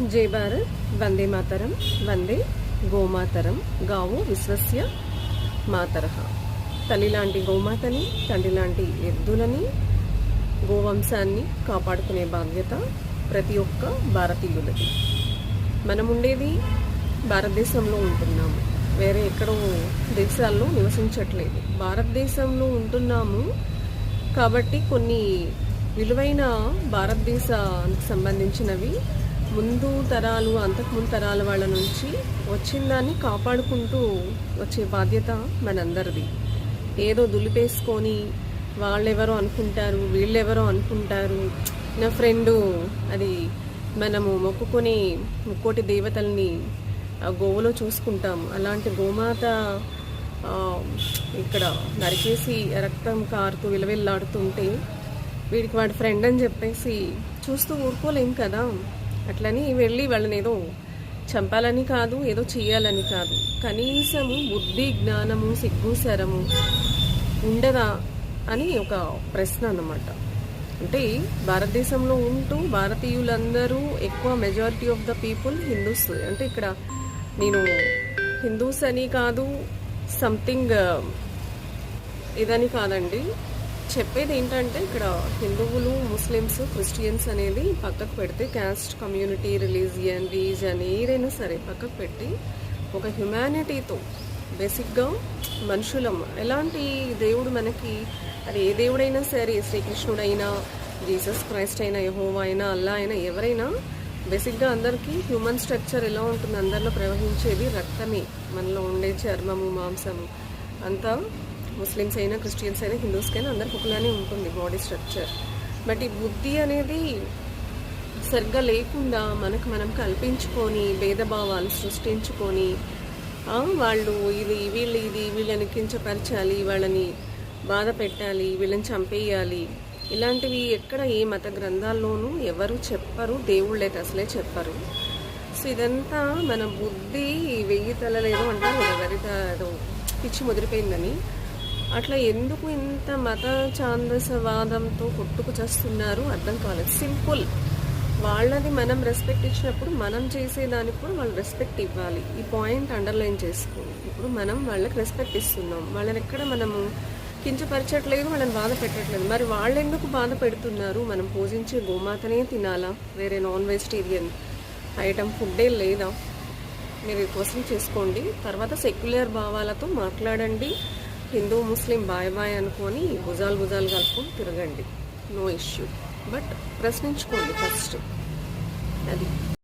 జై భారత్, వందే మాతరం, వందే గోమాతరం, గావు విశ్వస్య మాతరః. తల్లి లాంటి గోమాతని, తండ్రి లాంటి ఎద్దులని, గోవంశాన్ని కాపాడుకునే బాధ్యత ప్రతి ఒక్క భారతీయులది. మనం ఉండేది భారతదేశంలో ఉంటున్నాము, వేరే ఎక్కడో దేశాల్లో నివసించట్లేదు. భారతదేశంలో ఉంటున్నాము కాబట్టి కొన్ని విలువైన భారతదేశానికి సంబంధించినవి ముందు తరాలు, అంతకుముందు తరాల వాళ్ళ నుంచి వచ్చిన దాన్ని కాపాడుకుంటూ వచ్చే బాధ్యత మనందరిది. ఏదో దులిపేసుకొని వాళ్ళెవరో అనుకుంటారు, వీళ్ళెవరో అనుకుంటారు, నా ఫ్రెండు అది మనము మొక్కుకొని ముక్కోటి దేవతల్ని గోవులో చూసుకుంటాము. అలాంటి గోమాత ఇక్కడ నరికేసి రక్తం కారుతూ విలవిల్లాడుతుంటే వీడికి వాడి ఫ్రెండ్ అని చెప్పేసి చూస్తూ ఊరుకోలేం కదా. అట్లని వెళ్ళి వాళ్ళని ఏదో చంపాలని కాదు, ఏదో చేయాలని కాదు, కనీసము బుద్ధి, జ్ఞానము, సిగ్గు, శరము ఉండదా అని ఒక ప్రశ్న అన్నమాట. అంటే భారతదేశంలో ఉంటూ భారతీయులందరూ ఎక్కువ majority of the people Hindus. అంటే ఇక్కడ నేను హిందూస్ అని కాదు, సంథింగ్ ఇదని కాదండి, చెప్పేది ఏంటంటే ఇక్కడ హిందువులు, ముస్లిమ్స్, క్రిస్టియన్స్ అనేది పక్కకు పెడితే, క్యాస్ట్, కమ్యూనిటీ, రీజన్ ఏదైనా సరే పక్కకు పెట్టి ఒక హ్యుమానిటీతో బేసిక్గా మనుషులం. ఎలాంటి దేవుడు మనకి, అది ఏ దేవుడైనా సరే, శ్రీకృష్ణుడైనా, జీసస్ క్రైస్ట్ అయినా, యెహోవా అయినా, అల్లా అయినా, ఎవరైనా బేసిక్గా అందరికీ హ్యూమన్ స్ట్రక్చర్ ఎలా ఉంటుంది, అందరిలో ప్రవహించేది రక్తమే, మనలో ఉండే చర్మము, మాంసము అంతా ముస్లిమ్స్ అయినా, క్రిస్టియన్స్ అయినా, హిందూస్కైనా అందరికి ఒకలానే ఉంటుంది బాడీ స్ట్రక్చర్. బట్ ఈ బుద్ధి అనేది సరిగ్గా లేకుండా మనకు మనం కల్పించుకొని భేదభావాలు సృష్టించుకొని వాళ్ళు వీళ్ళని కించపరచాలి, వాళ్ళని బాధ పెట్టాలి, వీళ్ళని చంపేయాలి, ఇలాంటివి ఎక్కడ ఏ మత గ్రంథాల్లోనూ ఎవరు చెప్పరు, దేవుళ్ళైతే అసలే చెప్పరు. సో ఇదంతా మన బుద్ధి 1000 తలలేదో అంటారు, ఏదో పిచ్చి ముదిరిపోయిందని. అట్లా ఎందుకు ఇంత మత ఛాందసవాదంతో కొట్టుకు చేస్తున్నారు అర్థం కాలేదు. సింపుల్, వాళ్ళది మనం రెస్పెక్ట్ ఇచ్చినప్పుడు మనం చేసేదానికి కూడా వాళ్ళు రెస్పెక్ట్ ఇవ్వాలి. ఈ పాయింట్ అండర్లైన్ చేసుకోండి. ఇప్పుడు మనం వాళ్ళకి రెస్పెక్ట్ ఇస్తున్నాం, వాళ్ళని ఎక్కడ మనము కించపరచట్లేదు, వాళ్ళని బాధ పెట్టట్లేదు. మరి వాళ్ళు ఎందుకు బాధ పెడుతున్నారు? మనం పూజించే గోమాతనే తినాలా? వేరే నాన్ వెజిటేరియన్ ఐటమ్ ఫుడ్డే లేదా? మీరు క్వశ్చన్ చేసుకోండి. తర్వాత సెక్యులర్ భావాలతో మాట్లాడండి. హిందూ ముస్లిం బాయ్ అనుకొని భుజాలు కలుపుకొని తిరగండి, నో ఇష్యూ. బట్ ప్రశ్నించుకోండి ఫస్ట్, అది.